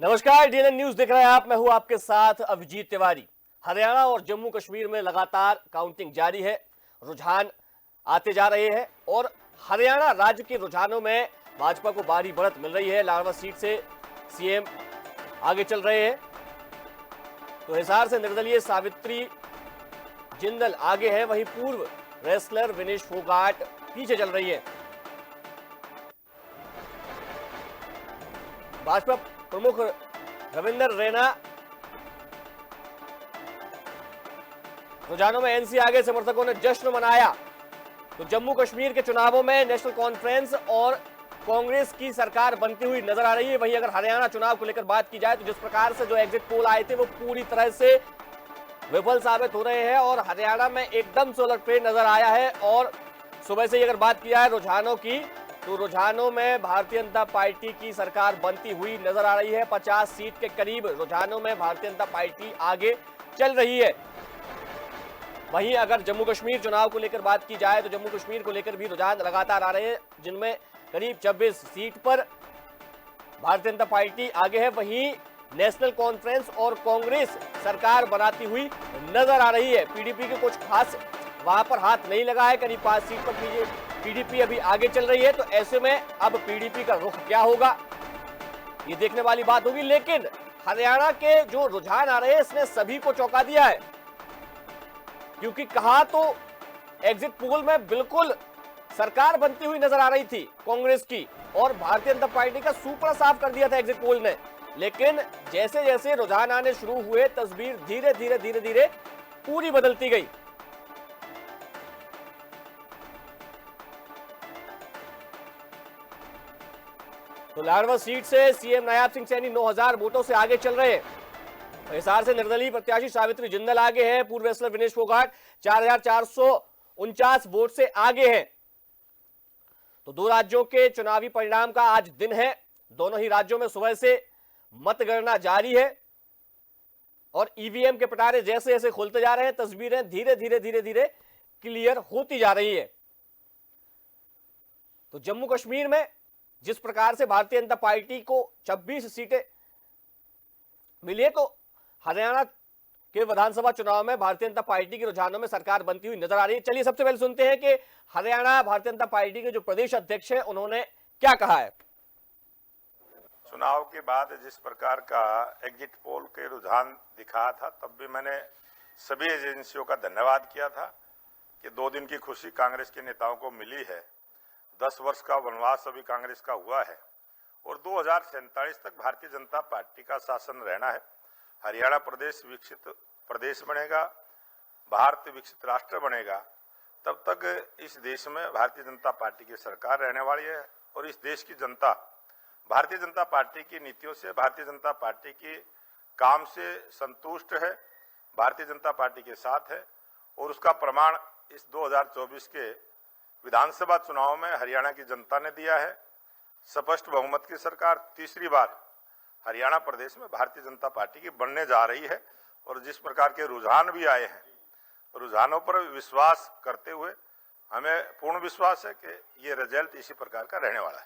नमस्कार, DNN news देख रहे हैं आप। मैं हूं आपके साथ अभिजीत तिवारी। हरियाणा और जम्मू कश्मीर में लगातार काउंटिंग जारी है, रुझान आते जा रहे हैं और हरियाणा राज्य के रुझानों में भाजपा को भारी बढ़त मिल रही है। लाडवा सीट से सीएम आगे चल रहे हैं तो हिसार से निर्दलीय सावित्री जिंदल आगे है, वहीं पूर्व रेसलर विनेश फोगाट पीछे चल रही है। भाजपा प्रमुख रविंदर रैना रुझानों में एनसी आगे, समर्थकों ने जश्न मनाया। तो जम्मू कश्मीर के चुनावों में नेशनल कॉन्फ्रेंस और कांग्रेस की सरकार बनती हुई नजर आ रही है। वहीं अगर हरियाणा चुनाव को लेकर बात की जाए तो जिस प्रकार से जो एग्जिट पोल आए थे वो पूरी तरह से विफल साबित हो रहे हैं और हरियाणा में एकदम से उलटफेर नजर आया है। और सुबह से ही अगर बात की जाए रुझानों की तो रुझानों में भारतीय जनता पार्टी की सरकार बनती हुई नजर आ रही है। 50 सीट के करीब रुझानों में भारतीय जनता पार्टी आगे चल रही है। वहीं अगर जम्मू कश्मीर चुनाव को लेकर बात की जाए तो जम्मू कश्मीर को लेकर भी रुझान लगातार आ रहे हैं, जिनमें करीब 26 सीट पर भारतीय जनता पार्टी आगे है। वहीं नेशनल कॉन्फ्रेंस और कांग्रेस सरकार बनाती हुई नजर आ रही है। पीडीपी के कुछ खास वहां पर हाथ नहीं लगा है, करीब 5 सीट पर पीडीपी अभी आगे चल रही है। तो ऐसे में अब पीडीपी का रुख क्या होगा ये देखने वाली बात होगी। लेकिन हरियाणा के जो रुझान आ रहे हैं इसने सभी को चौंका दिया है, क्योंकि कहा तो एग्जिट पोल में बिल्कुल सरकार बनती हुई नजर आ रही थी कांग्रेस की और भारतीय जनता पार्टी का सुपड़ा साफ कर दिया था एग्जिट पोल ने। लेकिन जैसे जैसे रुझान आने शुरू हुए तस्वीर धीरे धीरे पूरी बदलती गई। तो लाडवा सीट से सीएम नायाब सिंह सैनी 9000 वोटों से आगे चल रहे हैं। हिसार से निर्दलीय प्रत्याशी सावित्री जिंदल आगे है, पूर्व रेसलर विनेश फोगाट 4449 वोट से आगे है। तो दो राज्यों के चुनावी परिणाम का आज दिन है। दोनों ही राज्यों में सुबह से मतगणना जारी है और ईवीएम के पिटारे जैसे जैसे खुलते जा रहे हैं तस्वीरें धीरे धीरे क्लियर होती जा रही है। तो जम्मू कश्मीर में जिस प्रकार से भारतीय जनता पार्टी को 26 सीटें मिली है, तो हरियाणा के विधानसभा चुनाव में भारतीय जनता पार्टी के रुझानों में सरकार बनती हुई नजर आ रही है। चलिए सबसे पहले सुनते हैं कि हरियाणा भारतीय जनता पार्टी के जो प्रदेश अध्यक्ष हैं उन्होंने क्या कहा है। चुनाव के बाद जिस प्रकार का एग्जिट पोल के रुझान दिखा था, तब भी मैंने सभी एजेंसियों का धन्यवाद किया था कि 2 दिन की खुशी कांग्रेस के नेताओं को मिली है। 10 वर्ष का वनवास अभी कांग्रेस का हुआ है और 2047 तक भारतीय जनता पार्टी का शासन रहना है। हरियाणा प्रदेश विकसित प्रदेश बनेगा, भारत विकसित राष्ट्र बनेगा, तब तक इस देश में भारतीय जनता पार्टी की सरकार रहने वाली है और इस देश की जनता भारतीय जनता पार्टी की नीतियों से, भारतीय जनता पार्टी के काम से संतुष्ट है, भारतीय जनता पार्टी के साथ है। और उसका प्रमाण इस 2024 के विधानसभा चुनाव में हरियाणा की जनता ने दिया है। स्पष्ट बहुमत की सरकार तीसरी बार हरियाणा प्रदेश में भारतीय जनता पार्टी की बनने जा रही है। और जिस प्रकार के रुझान भी आए हैं, रुझानों पर विश्वास करते हुए हमें पूर्ण विश्वास है कि ये रिजल्ट इसी प्रकार का रहने वाला है।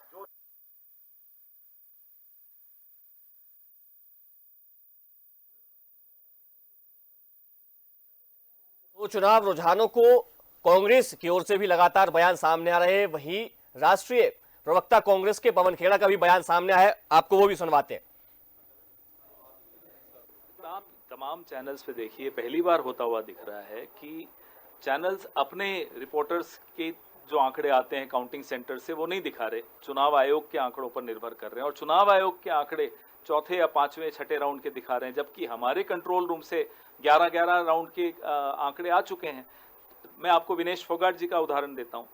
तो चुनाव रुझानों को कांग्रेस की ओर से भी लगातार बयान सामने आ रहे हैं। वहीं राष्ट्रीय प्रवक्ता कांग्रेस के पवन खेड़ा का भी बयान सामने आया है, आपको वो भी सुनवाते हैं। आप तमाम चैनल्स पे देखिए, पहली बार होता हुआ दिख रहा है कि चैनल्स अपने रिपोर्टर्स के जो आंकड़े आते हैं काउंटिंग सेंटर से वो नहीं दिखा रहे, चुनाव आयोग के आंकड़ों पर निर्भर कर रहे हैं। और चुनाव आयोग के आंकड़े चौथे या पांचवें छठे राउंड के दिखा रहे हैं, जबकि हमारे कंट्रोल रूम से 11 राउंड के आंकड़े आ चुके हैं। मैं आपको विनेश फोगाट जी का उदाहरण देता हूं।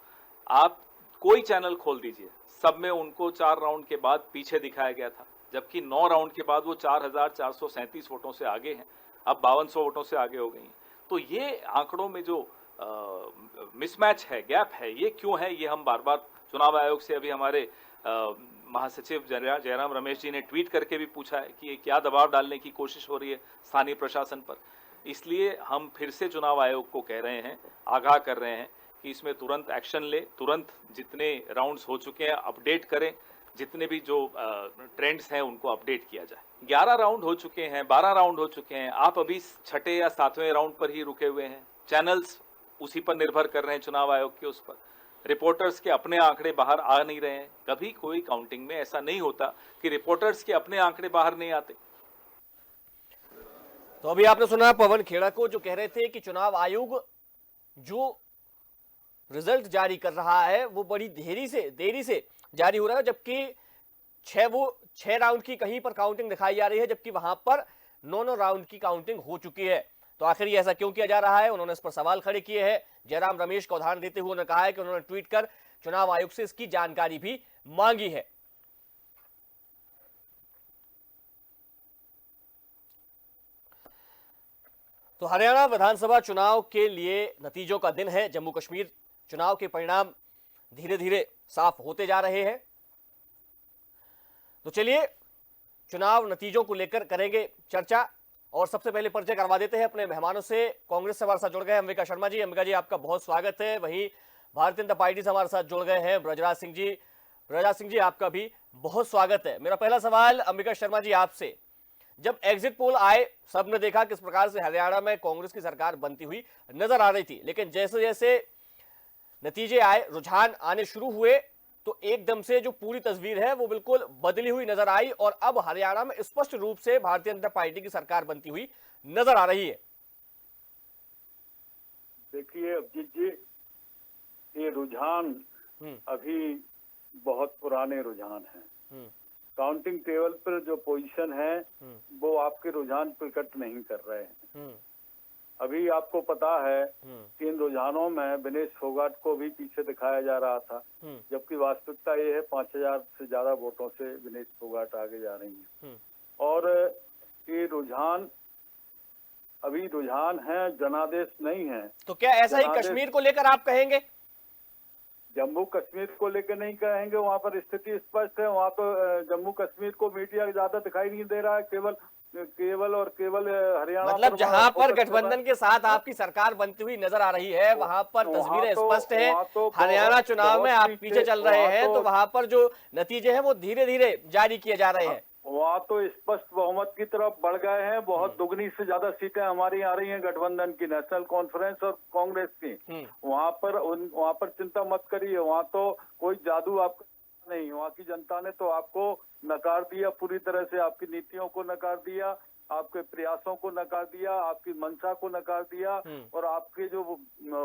आप कोई चैनल खोल दीजिए, सब में उनको 4 राउंड के बाद पीछे दिखाया गया था, जबकि 9 राउंड के बाद वो 4437 वोटों से आगे हैं, अब 5200 वोटों से आगे हो गई हैं। तो ये आंकड़ों में जो मिसमैच है, गैप है, ये क्यों है, ये हम बार बार चुनाव आयोग से अभी हमारे महासचिव जयराम रमेश जी ने ट्वीट करके भी पूछा है कि क्या दबाव डालने की कोशिश हो रही है स्थानीय प्रशासन पर। इसलिए हम फिर से चुनाव आयोग को कह रहे हैं, आगाह कर रहे हैं कि इसमें तुरंत एक्शन ले, तुरंत जितने राउंड्स हो चुके हैं अपडेट करें, जितने भी जो ट्रेंड्स हैं उनको अपडेट किया जाए। 11 राउंड हो चुके हैं, 12 राउंड हो चुके हैं, आप अभी छठे या सातवें राउंड पर ही रुके हुए हैं। चैनल्स उसी पर निर्भर कर रहे हैं, चुनाव आयोग के उस पर। रिपोर्टर्स के अपने आंकड़े बाहर आ नहीं रहे हैं। कभी कोई काउंटिंग में ऐसा नहीं होता कि रिपोर्टर्स के अपने आंकड़े बाहर नहीं आते। तो अभी आपने सुना पवन खेड़ा को, जो कह रहे थे कि चुनाव आयोग जो रिजल्ट जारी कर रहा है वो बड़ी देरी से जारी हो रहा है, जबकि छह राउंड की कहीं पर काउंटिंग दिखाई जा रही है, जबकि वहां पर 9 राउंड की काउंटिंग हो चुकी है। तो आखिर ये ऐसा क्यों किया जा रहा है, उन्होंने इस पर सवाल खड़े किए हैं। जयराम रमेश का उदाहरण देते हुए उन्होंने कहा है कि उन्होंने ट्वीट कर चुनाव आयोग से इसकी जानकारी भी मांगी है। तो हरियाणा विधानसभा चुनाव के लिए नतीजों का दिन है। जम्मू कश्मीर चुनाव के परिणाम धीरे धीरे साफ होते जा रहे हैं। तो चलिए चुनाव नतीजों को लेकर करेंगे चर्चा, और सबसे पहले परिचय करवा देते हैं अपने मेहमानों से। कांग्रेस से हमारे साथ जुड़ गए अंबिका शर्मा जी। अंबिका जी, आपका बहुत स्वागत है। वहीं भारतीय जनता पार्टी से हमारे साथ जुड़ गए हैं ब्रजराज सिंह जी। ब्रजराज सिंह जी, आपका भी बहुत स्वागत है। मेरा पहला सवाल अंबिका शर्मा जी आपसे, जब एग्जिट पोल आए सबने देखा किस प्रकार से हरियाणा में कांग्रेस की सरकार बनती हुई नजर आ रही थी, लेकिन जैसे जैसे नतीजे आए, रुझान आने शुरू हुए, तो एकदम से जो पूरी तस्वीर है वो बिल्कुल बदली हुई नजर आई, और अब हरियाणा में स्पष्ट रूप से भारतीय जनता पार्टी की सरकार बनती हुई नजर आ रही है। देखिए अभिजीत जी, ये रुझान अभी बहुत पुराने रुझान हैं। काउंटिंग टेबल पर जो पोजीशन है वो आपके रुझान प्रकट नहीं कर रहे हैं। अभी आपको पता है कि इन रुझानों में विनेश फोगाट को भी पीछे दिखाया जा रहा था, जबकि वास्तविकता ये है 5000 से ज्यादा वोटों से विनेश फोगाट आगे जा रही है। और ये रुझान अभी रुझान है, जनादेश नहीं है। तो क्या ऐसा ही कश्मीर को लेकर आप कहेंगे? जम्मू कश्मीर को लेकर नहीं कहेंगे, वहाँ पर स्थिति स्पष्ट है। वहाँ तो जम्मू कश्मीर को मीडिया ज्यादा दिखाई नहीं दे रहा है, केवल हरियाणा, मतलब जहां पर गठबंधन के साथ आपकी सरकार बनती हुई नजर आ रही है वहां पर तस्वीरें स्पष्ट है। हरियाणा चुनाव में आप पीछे चल रहे हैं, तो वहां पर जो नतीजे हैं वो धीरे धीरे जारी किए जा रहे हैं। वहाँ तो स्पष्ट बहुमत की तरफ बढ़ गए हैं। बहुत दुगनी से ज्यादा सीटें हमारी आ रही हैं गठबंधन की, नेशनल कॉन्फ्रेंस और कांग्रेस की। वहाँ पर चिंता मत करिए, वहाँ तो कोई जादू आपका नहीं। वहाँ की जनता ने तो आपको नकार दिया, पूरी तरह से आपकी नीतियों को नकार दिया, आपके प्रयासों को नकार दिया, आपकी मंशा को नकार दिया, और आपके जो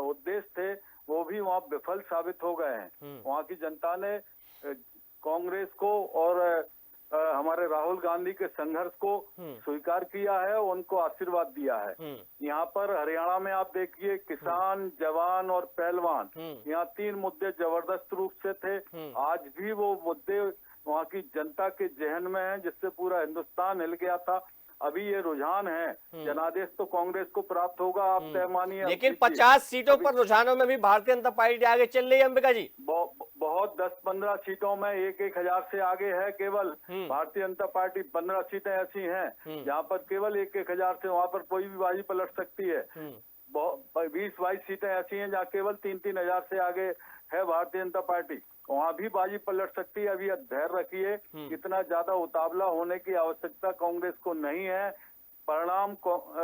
उद्देश्य थे वो भी वहाँ विफल साबित हो गए हैं। वहाँ की जनता ने कांग्रेस को और हमारे राहुल गांधी के संघर्ष को स्वीकार किया है, उनको आशीर्वाद दिया है। यहाँ पर हरियाणा में आप देखिए, किसान, जवान और पहलवान, यहाँ 3 मुद्दे जबरदस्त रूप से थे। आज भी वो मुद्दे वहाँ की जनता के जहन में हैं, जिससे पूरा हिंदुस्तान हिल गया था। अभी ये रुझान है, जनादेश तो कांग्रेस को प्राप्त होगा, आप तय मानिए। लेकिन 50 सीटों पर रुझानों में भी भारतीय जनता पार्टी आगे चल रही है अंबिका जी। बहुत 10-15 सीटों में 1-1000 से आगे है केवल भारतीय जनता पार्टी। 15 सीटें ऐसी हैं जहाँ पर केवल 1-1000 से वहाँ पर कोई भी बाजी पलट सकती है। 20-22 सीटें ऐसी हैं जहाँ केवल 3-3 हजार से आगे है भारतीय जनता पार्टी, वहाँ भी बाजी पलट सकती है। अभी धैर्य रखिए, इतना ज्यादा उतावला होने की आवश्यकता कांग्रेस को नहीं है। परिणाम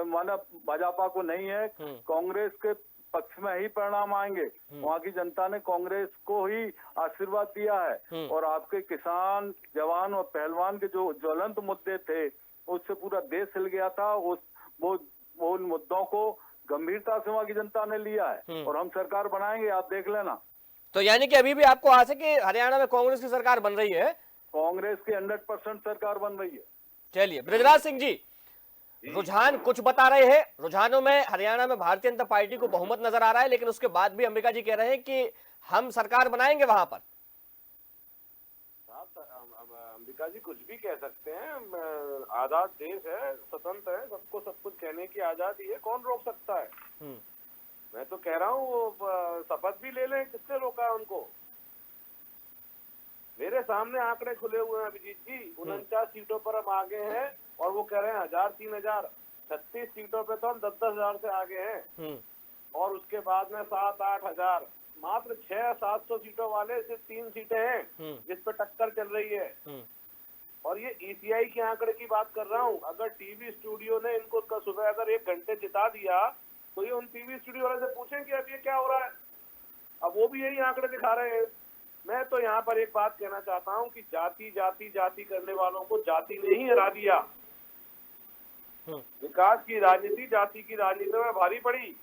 माना भाजपा को नहीं है, कांग्रेस के पक्ष में ही परिणाम आएंगे। वहाँ की जनता ने कांग्रेस को ही आशीर्वाद दिया है, और आपके किसान, जवान और पहलवान के जो ज्वलंत मुद्दे थे उससे पूरा देश हिल गया था। वो उन मुद्दों को गंभीरता से वहाँ की जनता ने लिया है, और हम सरकार बनाएंगे, आप देख लेना। तो यानी कि अभी भी आपको आस है कि हरियाणा में कांग्रेस की सरकार बन रही है? कांग्रेस की 100% सरकार बन रही है। चलिए ब्रजराज सिंह जी, रुझान कुछ बता रहे हैं। रुझानों में हरियाणा में भारतीय जनता पार्टी को बहुमत नजर आ रहा है, लेकिन उसके बाद भी अंबिका जी कह रहे हैं कि हम सरकार बनाएंगे वहां पर। अंबिका जी कुछ भी कह सकते हैं, आजाद देश है, स्वतंत्र है, सबको सब कुछ कहने की आजादी है, कौन रोक सकता है। मैं तो कह रहा हूँ वो शपथ भी ले लें, किसने रोका है उनको। मेरे सामने आंकड़े खुले हुए हैं अभिजीत जी, 49 सीटों पर हम आगे हैं, और वो कह रहे हैं 1000-3000। 36 सीटों पे तो हम 10-10 हजार से आगे हैं, और उसके बाद में 7-8 हजार मात्र 600-700 सीटों वाले सिर्फ 3 सीटें हैं जिस पे टक्कर चल रही है। और ये ईसीआई के आंकड़े की बात कर रहा हूँ। अगर टीवी स्टूडियो ने इनको सुबह अगर 1 घंटे जिता दिया तो ये उन टीवी स्टूडियो वाले से पूछें कि अब ये क्या हो रहा है। अब वो भी यही आंकड़े दिखा रहे हैं। मैं तो यहाँ पर एक बात कहना चाहता हूँ कि जाति जाति जाति करने वालों को जाति ने ही हरा दिया। विकास की राजनीति जाति की राजनीति में भारी पड़ी।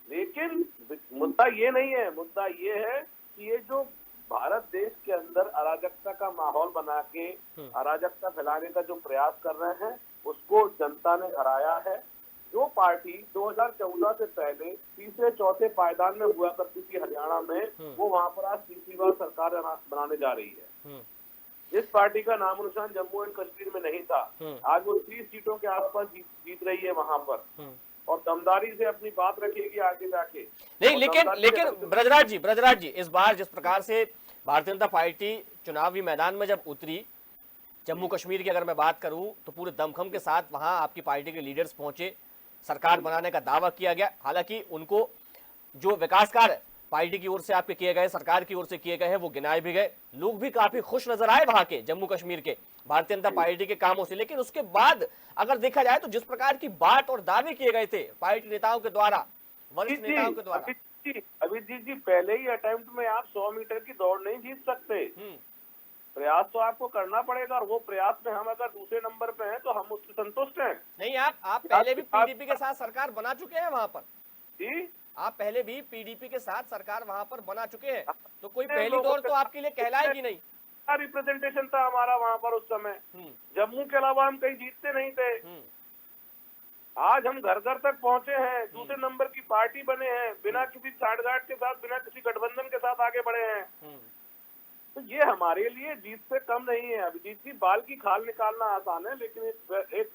लेकिन मुद्दा ये नहीं है, मुद्दा ये है कि ये जो भारत देश के अंदर अराजकता का माहौल बना के अराजकता फैलाने का जो प्रयास कर रहे हैं उसको जनता ने हराया है। जो पार्टी 2014 से पहले तीसरे चौथे पायदान में हुआ करती थी हरियाणा में, वो वहां पर आज तीसरी बार सरकार बनाने जा रही है। जिस पार्टी का नाम निशान जम्मू एंड कश्मीर में नहीं था, आज वो 30 सीटों के आसपास जीत रही है वहां पर, और दमदारी से अपनी बात रखेगी आगे जाके। नहीं, लेकिन ब्रजराज जी इस बार जिस प्रकार से भारतीय जनता पार्टी चुनावी मैदान में जब उतरी, जम्मू कश्मीर की अगर मैं बात करूं तो पूरे दमखम के साथ वहां आपकी पार्टी के लीडर्स पहुंचे, सरकार बनाने का दावा किया गया। हालांकि उनको जो विकास कार्य पार्टी की ओर से आपके किए गए, सरकार की ओर से किए गए हैं, वो गिनाए भी गए। लोग भी काफी खुश नजर आए वहां के जम्मू कश्मीर के भारतीय जनता पार्टी के कामों से। लेकिन उसके बाद अगर देखा जाए तो जिस प्रकार की बात और दावे किए गए थे पार्टी नेताओं के द्वारा, वरिष्ठ नेताओं के द्वारा, अभिजीत जी पहले ही अटेम्प्ट में आप 100 मीटर की दौड़ नहीं जीत सकते। प्रयास तो आपको करना पड़ेगा, और वो प्रयास में हम अगर दूसरे नंबर पे हैं तो हम उससे संतुष्ट हैं। नहीं, आप पहले भी पीडीपी के साथ सरकार बना चुके हैं वहां पर जी, आप पहले भी पीडीपी के साथ सरकार वहां पर बना चुके हैं, तो कोई पहली दौर तो आपके लिए कहलाएगी नहीं। रिप्रेजेंटेशन था हमारा वहां पर उस समय। जम्मू के अलावा हम कहीं जीतते नहीं थे। आज हम घर घर तक पहुंचे हैं, दूसरे नंबर की पार्टी बने हैं, बिना किसी साठगांठ के साथ, बिना किसी गठबंधन के साथ आगे बढ़े हैं। तो ये हमारे लिए जीत से कम नहीं है। अभिजीत जी, बाल की खाल निकालना आसान है, लेकिन एक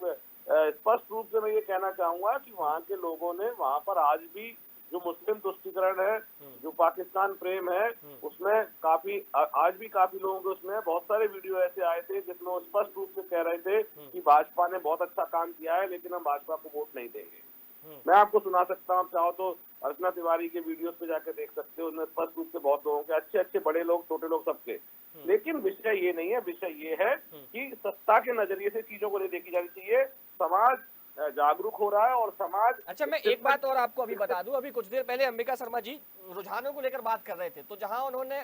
स्पष्ट रूप से मैं ये कहना चाहूंगा कि वहाँ के लोगों ने वहाँ पर आज भी जो मुस्लिम तुष्टीकरण है, जो पाकिस्तान प्रेम है, उसमें काफी आज भी काफी लोगों के उसमें बहुत सारे वीडियो ऐसे आए थे जिसमें वो स्पष्ट रूप से कह रहे थे कि भाजपा ने बहुत अच्छा काम किया है, लेकिन हम भाजपा को वोट नहीं देंगे। मैं आपको सुना सकता हूँ, चाहो तो अर्चना तिवारी के वीडियोस पे जाकर देख सकते हो। उनमें स्पष्ट रूप से बहुत लोगों के, अच्छे अच्छे बड़े लोग, छोटे लोग, सबके। लेकिन विषय ये नहीं है, विषय ये है कि सत्ता के नजरिए से चीजों को नहीं देखी जानी चाहिए। समाज जागरूक हो रहा है और समाज। अच्छा, मैं एक बात और आपको अभी बता दूं, अभी कुछ देर पहले अंबिका शर्मा जी रुझानों को लेकर बात कर रहे थे, तो जहां उन्होंने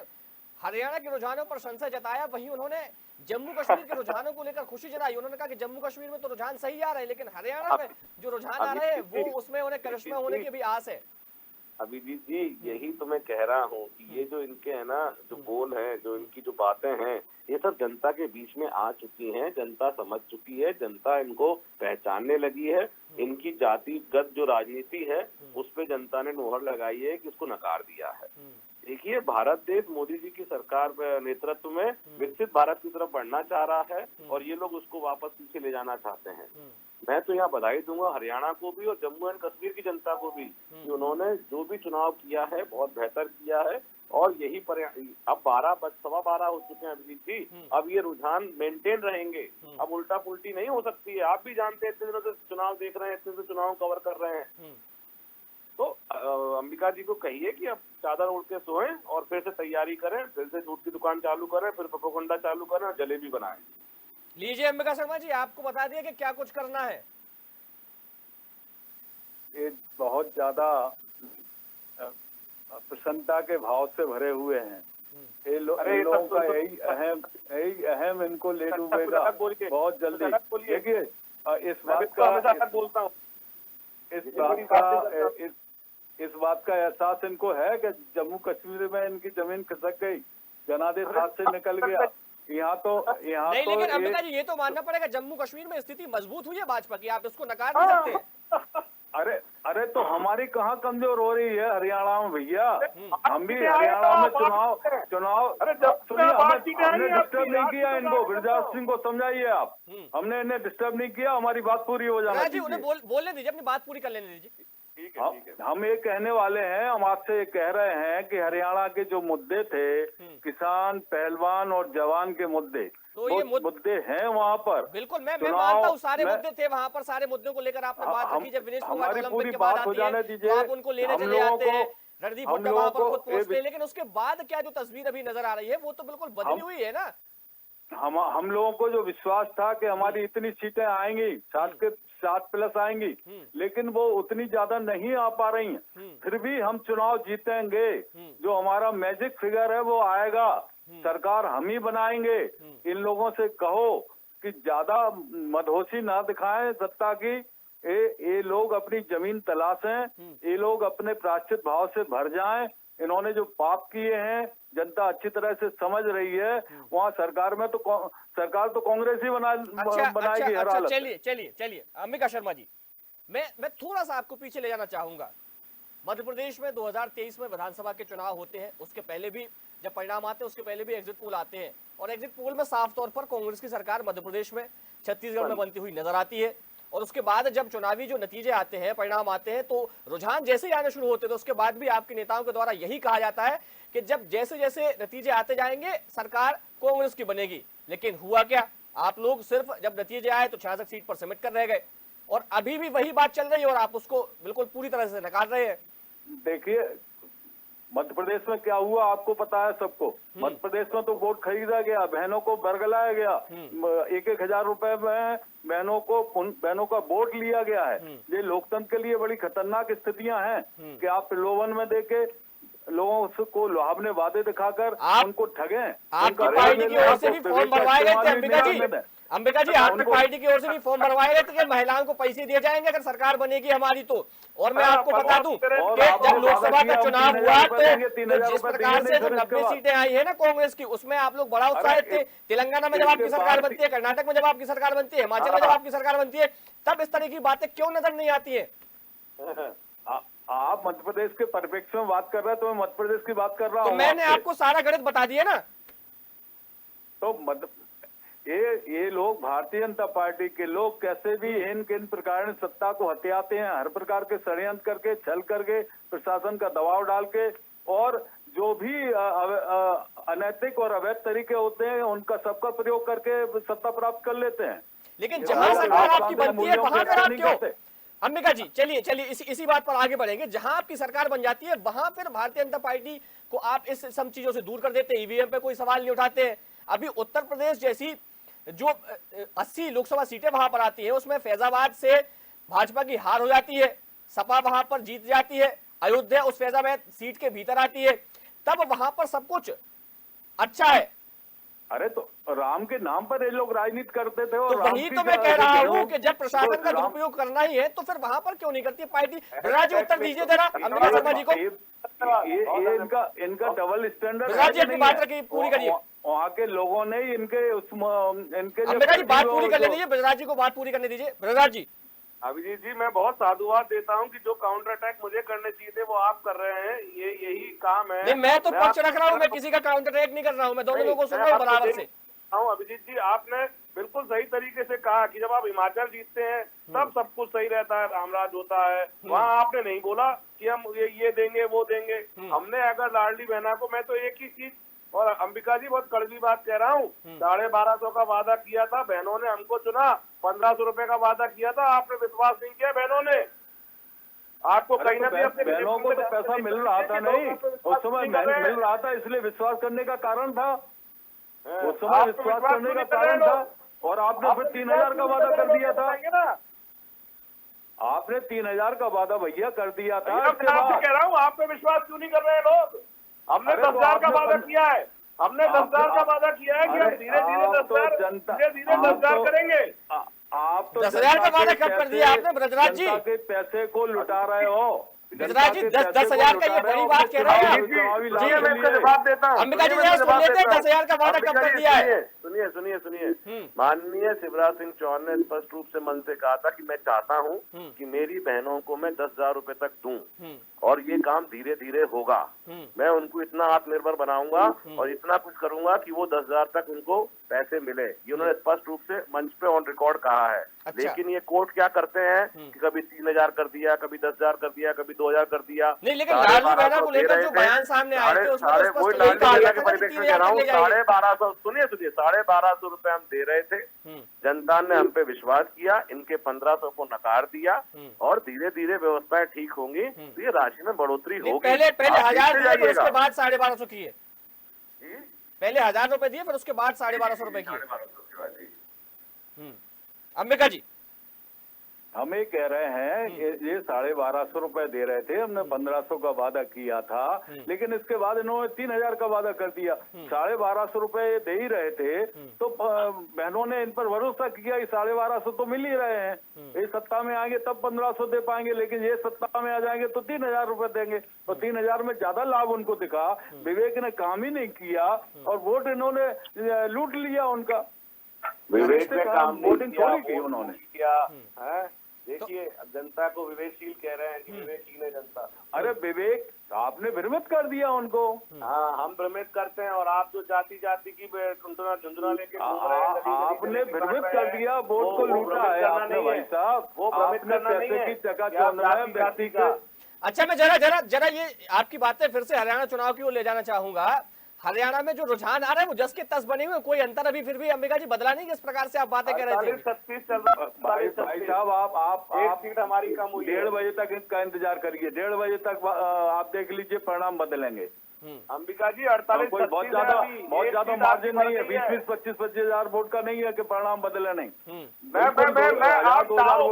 हरियाणा के रुझानों पर संशय जताया, वहीं उन्होंने जम्मू कश्मीर के रुझानों को लेकर खुशी जताई। उन्होंने कहा कि जम्मू कश्मीर में तो रुझान सही आ रहे हैं, लेकिन हरियाणा में जो रुझान आ रहे हैं वो उसमें उन्हें करिश्मा होने की भी आस है। अभिजीत जी, यही तो मैं कह रहा हूँ कि ये जो इनके है ना, जो बोल हैं, जो इनकी जो बातें हैं, ये सब जनता के बीच में आ चुकी हैं। जनता समझ चुकी है, जनता इनको पहचानने लगी है। इनकी जातिगत जो राजनीति है उस पे जनता ने मोहर लगाई है कि उसको नकार दिया है। देखिए, भारत देश मोदी जी की सरकार नेतृत्व में विकसित भारत की तरफ बढ़ना चाह रहा है, और ये लोग उसको वापस पीछे ले जाना चाहते हैं। मैं तो यहाँ बधाई दूंगा हरियाणा को भी और जम्मू एंड कश्मीर की जनता को भी कि उन्होंने जो भी चुनाव किया है बहुत बेहतर किया है, और यही अब 12 हो चुके हैं अभिजीत जी। अब ये रुझान मेंटेन रहेंगे, अब उल्टा पुल्टी नहीं हो सकती है। आप भी जानते हैं, इतने दिनों से चुनाव देख रहे हैं, इतने से चुनाव कवर कर रहे हैं। तो अंबिका जी को कहिए कि अब चादर ओढ़ के सोएं और फिर से तैयारी करें, फिर से झूठ की दुकान चालू करें, फिर प्रोपेगेंडा चालू करें और जलेबी बनाएं। लीजिए अंबिका शर्मा जी, आपको बता दिया कि क्या कुछ करना है। ये बहुत ज्यादा प्रसन्नता के भाव से भरे हुए हैं। ये लोगों का यही अहम इनको ले डूबेगा बहुत जल्दी। देखिए, इस बात का एहसास इनको है कि जम्मू कश्मीर में इनकी जमीन खिसक गई, जनादेश हाथ से निकल गया। यहाँ तो नहीं, लेकिन अंबिका जी, ये तो मानना पड़ेगा जम्मू कश्मीर में स्थिति मजबूत हुई है भाजपा की, आप इसको नकार नहीं सकते। अरे तो हमारी कहाँ कमजोर हो रही है हरियाणा में भैया। हम भी हरियाणा में चुनाव हमने डिस्टर्ब नहीं किया इनको। गिरिराज सिंह को समझाइए आप, हमने इन्हें डिस्टर्ब नहीं किया, हमारी बात पूरी हो जाना चाहिए। उन्हें बोलने दीजिए, अपनी बात पूरी कर लेने दीजिए। हम ये कहने वाले हैं, हम आपसे ये कह रहे हैं कि हरियाणा के जो मुद्दे थे, किसान, पहलवान और जवान के मुद्दे, तो ये मुद्दे हैं वहाँ पर। बिल्कुल, मैं मानता हूँ सारे मुद्दे थे वहाँ पर। सारे मुद्दों को लेकर आपने बात रखी। जब विनेश फोगाट ओलंपिक के बाद आती है तो आप उनको लेने चले जाते हैं, रणदीप हम हुड्डा लोगों वहां पर को खुद पहुंचते हैं, लेकिन उसके बाद क्या जो तस्वीर अभी नजर आ रही है वो तो बिल्कुल बदली हुई है ना। हम लोगों को जो विश्वास था कि हमारी इतनी सीटें आएंगी, 7+ आएंगी, लेकिन वो उतनी ज्यादा नहीं आ पा रही हैं। फिर भी हम चुनाव जीतेंगे, जो हमारा मैजिक फिगर है वो आएगा, सरकार हम ही बनाएंगे। इन लोगों से कहो कि ज्यादा मदहोशी ना दिखाएं सत्ता की। ये लोग अपनी जमीन तलाशें, ये लोग अपने प्रायश्चित भाव से भर जाएं। इन्होंने जो पाप किए हैं जनता अच्छी तरह से समझ रही है। वहाँ सरकार में तो सरकार तो कांग्रेस ही बनाएगी हर हालत में। चलिए अंबिका शर्मा जी, मैं थोड़ा सा आपको पीछे ले जाना चाहूंगा। मध्य प्रदेश में 2023 में विधानसभा के चुनाव होते हैं, उसके पहले भी जब परिणाम आते हैं उसके पहले भी एग्जिट पोल आते हैं, और एग्जिट पोल में साफ तौर पर कांग्रेस की सरकार मध्य प्रदेश में, छत्तीसगढ़ में बनती हुई नजर आती है। और उसके बाद जब चुनावी जो नतीजे आते हैं, परिणाम आते हैं, तो रुझान जैसे ही आने शुरू होते हैं तो उसके बाद भी आपके नेताओं के द्वारा यही कहा जाता है कि जब जैसे जैसे नतीजे आते जाएंगे सरकार कांग्रेस की बनेगी। लेकिन हुआ क्या, आप लोग सिर्फ जब नतीजे आए तो 66 सीट पर समेट कर रह गए, और अभी भी वही बात चल रही है और आप उसको बिल्कुल पूरी तरह से नकार रहे हैं। देखिए मध्य प्रदेश में क्या हुआ आपको पता है सबको। मध्य प्रदेश में तो वोट खरीदा गया, बहनों को बरगलाया गया, 1,000 रुपए में बहनों का वोट लिया गया है। ये लोकतंत्र के लिए बड़ी खतरनाक स्थितियां हैं कि आप प्रलोभन में देके लोगों को लुभावने वादे दिखाकर उनको ठगें। आपकी पार्टी की ओर से भी फॉर्म भरवाए गए थे अंबिका जी, आपकी पार्टी की ओर से भी फॉर्म भरवाए गए थे कि महिलाओं को पैसे दिए जाएंगे अगर सरकार बनेगी हमारी तो। और मैं आपको बता दूं कि जब लोकसभा का चुनाव हुआ तो जिस प्रकार से जो 90 सीटें आई है ना कांग्रेस की, उसमें आप लोग बड़ा उत्साहित थे। तेलंगाना में जब आपकी सरकार बनती है, कर्नाटक में जब आपकी सरकार बनती है, हिमाचल में जब आपकी सरकार बनती है, तब इस तरह की बातें क्यों नजर नहीं आती है? आप मध्य प्रदेश के परिप्रेक्ष्य में बात कर रहे हैं तो मैं मध्य प्रदेश की बात कर रहा हूँ। तो मैंने आपको सारा गणित बता दिया ना। तो ये लोग भारतीय जनता पार्टी के लोग कैसे भी इन किन प्रकार सत्ता को हथियाते हैं, हर प्रकार के षड्यंत्र करके, छल करके, प्रशासन का दबाव डाल के, और जो भी अनैतिक और अवैध तरीके होते हैं उनका सबका प्रयोग करके सत्ता प्राप्त कर लेते हैं। लेकिन जहां सरकार आपकी बनती है वहां पर आप क्यों? अंबिका जी चलिए इसी बात पर आगे बढ़ेंगे। जहां आपकी सरकार बन जाती है वहां फिर भारतीय जनता पार्टी को आप इस सब चीजों से दूर कर देते हैं, ईवीएम पे कोई सवाल नहीं उठाते हैं। अभी उत्तर प्रदेश जैसी जो 80 लोकसभा सीटें वहां पर आती है उसमें फैजाबाद से भाजपा की हार हो जाती है, सपा वहां पर जीत जाती है, अयोध्या उस फैजाबाद सीट के भीतर आती है, तब वहां पर सब कुछ अच्छा है। अरे तो राम के नाम पर ये लोग राजनीति करते थे। और तो वही तो मैं कह रहा हूँ कि जब प्रशासन का दुरुपयोग करना ही है तो फिर वहां पर क्यों नहीं करती पार्टी? ब्रज उत्तर दीजिए जरा अंबिका शर्मा जी को। ये इनका डबल स्टैंडर्ड। ब्रज जी अपनी बात रखिए, पूरी करिए। वहाँ के लोगों ने इनके अंबिका जी बात पूरी करने दीजिए, ब्रजराज जी को बात पूरी करने दीजिए। ब्रजराज जी। अभिजीत जी, मैं बहुत साधुवाद देता हूं कि जो काउंटर अटैक मुझे करने चाहिए थे वो आप कर रहे हैं। यही काम है। नहीं, मैं तो पक्ष रख रहा हूं, मैं किसी का काउंटर अटैक नहीं कर रहा हूं, मैं दोनों लोगों को सुन रहा हूं बराबर से। अभिजीत जी, आपने बिल्कुल सही तरीके से कहा कि जब आप हिमाचल जीतते हैं तब सब कुछ सही रहता है, रामराज होता है। वहाँ आपने नहीं बोला कि हम ये देंगे वो देंगे। हमने अगर लाडली बहना को, मैं तो एक ही चीज, और अंबिका जी बहुत कड़वी बात कह रहा हूँ, 1250 का वादा किया था, बहनों ने हमको चुना, 1500 रुपए का वादा किया था, आपने विश्वास नहीं किया बहनों ने। आपको कहीं ना कहीं अपने बहनों को तो पैसा मिल रहा था, नहीं उस समय मिल रहा था, इसलिए विश्वास करने का कारण था, उस समय विश्वास करने का कारण था। और आपने फिर 3000 का वादा कर दिया था, आपने 3000 का वादा भैया कर दिया था। मैं कह रहा हूँ आप पे विश्वास क्यों नहीं कर रहे हैं लोग? हमने 10,000 का वादा किया है, हमने 10,000 का वादा किया है कि हम धीरे धीरे 10,000 करेंगे। आप तो 10,000 का वादा कब कर दिया आपने ब्रजराज जी? के पैसे को लुटा रहे हो ब्रजराज जी। 10,000 का ये बड़ी बात कह रहे हैं जी। मैं इसका जवाब देता हूँ। अंबिका जी जरा सुन लेते हैं, 10,000 का वादा कब कर दिया है? सुनिए। माननीय शिवराज सिंह चौहान ने स्पष्ट रूप से मन से कहा था कि मैं चाहता हूं कि मेरी बहनों को मैं 10,000 रुपए तक दूं, और ये काम धीरे धीरे होगा। मैं उनको इतना आत्मनिर्भर बनाऊंगा और इतना कुछ करूंगा कि वो 10,000 तक उनको पैसे मिले, ये उन्होंने स्पष्ट रूप से मंच पे ऑन रिकॉर्ड कहा है। अच्छा। लेकिन ये कोर्ट क्या करते हैं कि कभी 3,000 कर दिया, कभी 10,000 कर दिया, कभी 2,000 कर दिया। नहीं, लेकिन लाडली बहना को लेकर जो बयान सामने आए थे उसमें तो स्पष्ट वही यही लाडली कहा बहना गया के था ना कि परिप्रेक्ष्य में 3,000 कह रहा हूँ, ले जाइए। 1250, सुनिए 1250 रुपए हम दे रहे थे, जनता ने हम पे विश्वास किया, इनके 1500 को नकार दिया और धीरे धीरे व्यवस्थाएं ठीक होंगी तो ये राशि में बढ़ोतरी नहीं, होगी। पहले आप 1000 देखते दिए, फिर उसके जाइएगा। बाद 1250 किए। जी? पहले 1000 रुपए दिए, फिर उसके बाद 1250 रुपए किए। 1250 के बाद, जी। अंबिका जी, हम ये कह रहे हैं ये 1250 रुपए दे रहे थे, हमने 1500 का वादा किया था, लेकिन इसके बाद इन्होंने 3000 का वादा कर दिया। 1250 रुपए दे ही रहे थे तो बहनों ने इन पर भरोसा किया कि 1250 तो मिल ही रहे हैं, ये सत्ता में आएंगे तब 1500 दे पाएंगे, लेकिन ये सत्ता में आ जाएंगे तो 3000 रुपए देंगे, और 3000 में ज्यादा लाभ उनको दिखा। विवेक ने काम ही नहीं किया और वोट इन्होंने लूट लिया उनका। विवेक ने काम वोटिंग नहीं किया, थोड़ी की वोट उन्होंने किया है। देखिए जनता को विवेकशील कह रहे हैं कि विवेकहीन है जनता। अरे विवेक आपने भ्रमित कर दिया उनको। हाँ, हम भ्रमित करते हैं और आप जो जाति जाति की झुंझुना लेके घूम रहे हैं, आपने भ्रमित कर दिया, वोट को लूटा है आपने भाई साहब। वो भ्रमित आपने करना नहीं पैसे है की चका कि आप चौंध है जाति व्यक्ति का। के। अच्छा, मैं जरा ये आपकी बातें फिर से हरियाणा चुनाव की ओर ले जाना चाहूंगा। हरियाणा में जो रुझान आ रहा है वो जस के तस बने हुए, कोई अंतर अभी फिर भी अंबिका जी बदला नहीं, किस प्रकार से आप बातें कर रहे थे। 36 चल रहा है। भाई साहब आप एक सीट हमारी कम हुई है। 1:30 बजे तक इनका इंतजार करिए, 1:30 बजे तक आप देख लीजिए परिणाम बदलेंगे। अंबिका जी 48 कोई बहुत ज्यादा मार्जिन नहीं है, 20-20, 25-25 हजार वोट का नहीं है कि परिणाम बदले नहीं। मैं आप चाहो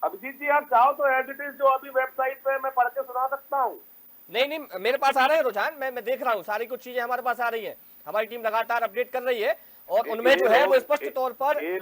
अभिजीत जी, आप चाहो तो एज इट इज जो अभी वेबसाइट पे मैं पढ़ के सुना सकता हूँ। नहीं, मेरे पास आ रहे हैं रुझान, मैं देख रहा हूँ, सारी कुछ चीजें हमारे पास आ रही है, हमारी टीम लगातार अपडेट कर रही है और उनमें जो है वो स्पष्ट तौर पर ये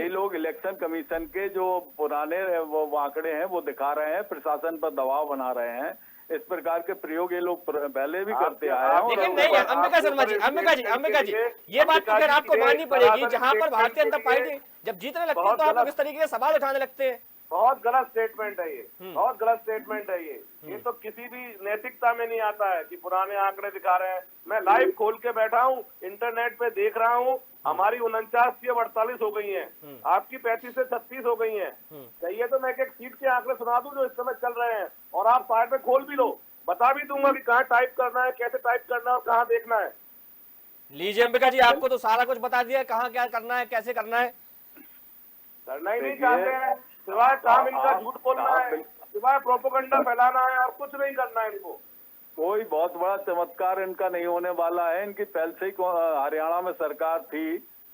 लोग इलेक्शन कमीशन के जो पुराने वो आंकड़े हैं वो दिखा रहे हैं, प्रशासन पर दबाव बना रहे हैं। इस प्रकार के प्रयोग ये लोग पहले भी करते आए हैं। लेकिन नहीं, अंबिका शर्मा जी, अंबिका जी, ये बात तो फिर आपको माननी पड़ेगी, जहां पर भारतीय जनता पार्टी जब जीतने लगती है तो आप लोग इस तरीके से सवाल उठाने लगते हैं। बहुत गलत स्टेटमेंट है ये, बहुत गलत स्टेटमेंट है ये तो किसी भी नैतिकता में नहीं आता है कि पुराने आंकड़े दिखा रहे हैं। मैं लाइव खोल के बैठा हूँ, इंटरनेट पे देख रहा हूँ, हमारी 49 से 48 हो गई हैं, आपकी 35 से 36 हो गई हैं। चाहिए तो मैं एक सीट के आंकड़े सुना दूं जो इस समय चल रहे हैं, और आप साइड पे खोल भी लो, बता भी दूंगा कि कहाँ टाइप करना है, कैसे टाइप करना है और कहाँ देखना है। लीजिए अंबिका जी, आपको तो सारा कुछ बता दिया, कहाँ क्या करना है, कैसे करना है। करना ही नहीं चाहते हैं, सिवाय काम इनका झूठ बोलना है, सिवाय प्रोपेगेंडा फैलाना है और कुछ नहीं करना है इनको। कोई बहुत बड़ा चमत्कार इनका नहीं होने वाला है। इनकी पहले से ही हरियाणा में सरकार थी,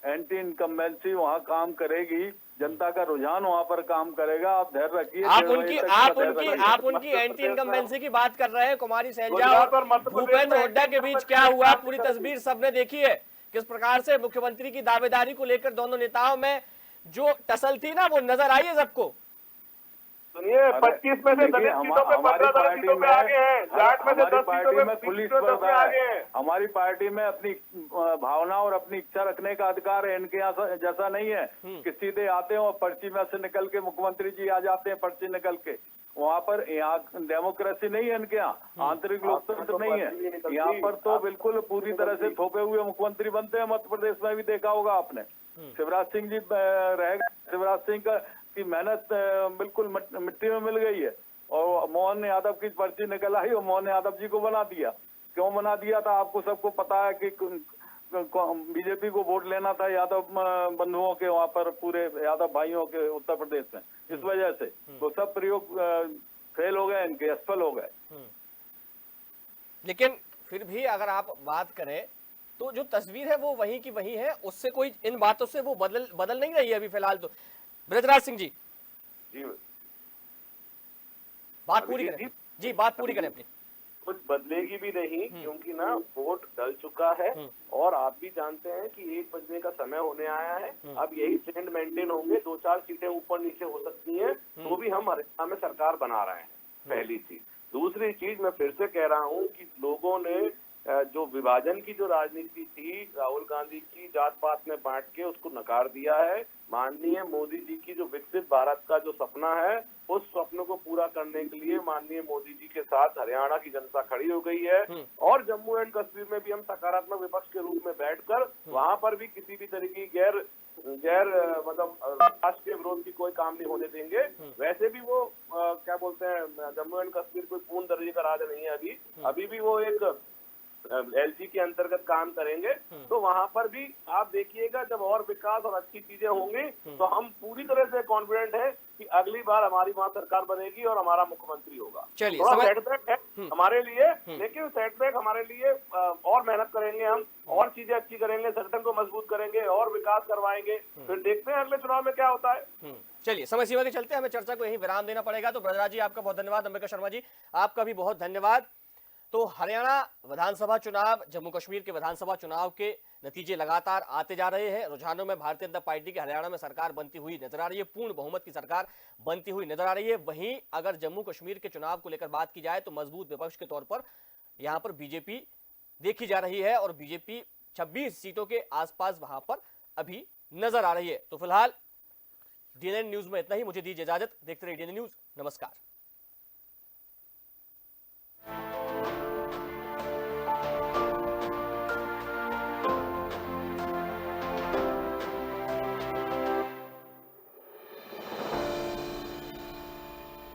एंटी इनकम्बेंसी वहाँ काम करेगी, जनता का रुझान वहाँ पर काम करेगा। आप धैर्य रखिए। आप उनकी एंटी इनकम्बेंसी की बात कर रहे हैं। कुमारी सैलजा और भूपेंद्र हुड्डा के बीच क्या हुआ, पूरी तस्वीर सबने देखी है, किस प्रकार से मुख्यमंत्री की दावेदारी को लेकर दोनों नेताओं में जो टसल थी ना वो नजर आई है सबको। सुनिए, 25 में से 10 सीटों पे 15 सीटों पे आगे हैं, जाट में से 10 सीटों पे पुलिस पे आगे हैं। हमारी पार्टी में अपनी भावना और अपनी इच्छा रखने का अधिकार है, इनके यहाँ जैसा नहीं है कि सीधे आते हैं और पर्ची में से निकल के मुख्यमंत्री जी आ जाते हैं पर्ची निकल के। वहाँ पर यहाँ डेमोक्रेसी नहीं है, इनके यहाँ आंतरिक लोकतंत्र नहीं है। यहाँ पर तो बिल्कुल पूरी तरह से थोपे हुए मुख्यमंत्री बनते हैं। मध्य प्रदेश में भी देखा होगा आपने, शिवराज सिंह जी रहेगा, शिवराज सिंह की मेहनत बिल्कुल मिट्टी में मिल गई है और मोहन यादव की पर्ची निकल आई और मोहन यादव जी को बना दिया। क्यों बना दिया था आपको सबको पता है कि बीजेपी को वोट लेना था यादव बंधुओं के, वहाँ पर पूरे यादव भाइयों के उत्तर प्रदेश में, इस वजह से तो सब प्रयोग फेल हो गए, इनके असफल हो गए। लेकिन फिर भी अगर आप बात करें तो जो तस्वीर है वो वही की वही है, उससे कोई इन बातों से वो बदल नहीं रही है अभी फिलहाल तो। ब्रजराज सिंह जी, बात पूरी करें जी, बात पूरी करें अपनी। कुछ बदलेगी भी नहीं क्योंकि ना वोट डल चुका है और आप भी जानते हैं कि 1 बजने का समय होने आया है। अब यही ट्रेंड मेंटेन होंगे, 2-4 सीटें ऊपर नीचे हो सकती हैं, तो भी हम हरियाणा में सरकार बना रहे हैं, पहली चीज। दूसरी चीज मैं फिर से कह रहा हूँ कि लोगों ने जो विभाजन की जो राजनीति थी राहुल गांधी की, जात पात में बांट के उसको नकार दिया है। माननीय मोदी जी की जो विकसित भारत का जो सपना है, उस सपने को पूरा करने के लिए माननीय मोदी जी के साथ हरियाणा की जनता खड़ी हो गई है। और जम्मू एंड कश्मीर में भी हम सकारात्मक विपक्ष के रूप में बैठकर वहां पर भी किसी भी तरीके की गैर मतलब राष्ट्रीय विरोध की कोई काम नहीं होने देंगे। वैसे भी वो क्या बोलते हैं, जम्मू एंड कश्मीर कोई पूर्ण दर्जे का राज्य नहीं है अभी भी वो एक एलजी के अंतर्गत काम करेंगे। तो वहां पर भी आप देखिएगा, जब और विकास और अच्छी चीजें होंगी तो हम पूरी तरह से कॉन्फिडेंट हैं कि अगली बार हमारी वहां सरकार बनेगी और हमारा मुख्यमंत्री होगा। चलिए, थोड़ा सेटबैक है हमारे लिए, लेकिन सेटबैक हमारे लिए और मेहनत करेंगे, हम और चीजें अच्छी करेंगे, संगठन को मजबूत करेंगे और विकास करवाएंगे। फिर देखते हैं अगले चुनाव में क्या होता है। चलिए, समय सीमा के चलते हमें चर्चा को यहीं विराम देना पड़ेगा। तो ब्रजराज जी आपका बहुत धन्यवाद, अंबिका शर्मा जी आपका भी बहुत धन्यवाद। तो हरियाणा विधानसभा चुनाव, जम्मू कश्मीर के विधानसभा चुनाव के नतीजे लगातार आते जा रहे हैं। रुझानों में भारतीय जनता पार्टी की हरियाणा में सरकार बनती हुई नजर आ रही है, पूर्ण बहुमत की सरकार बनती हुई नजर आ रही है। वहीं अगर जम्मू कश्मीर के चुनाव को लेकर बात की जाए तो मजबूत विपक्ष के तौर पर यहां पर बीजेपी देखी जा रही है और बीजेपी 26 सीटों के आसपास वहां पर अभी नजर आ रही है। तो फिलहाल डीएनएन न्यूज में इतना ही। मुझे दीजिए इजाजत। देखते रहिए डीएनएन न्यूज। नमस्कार।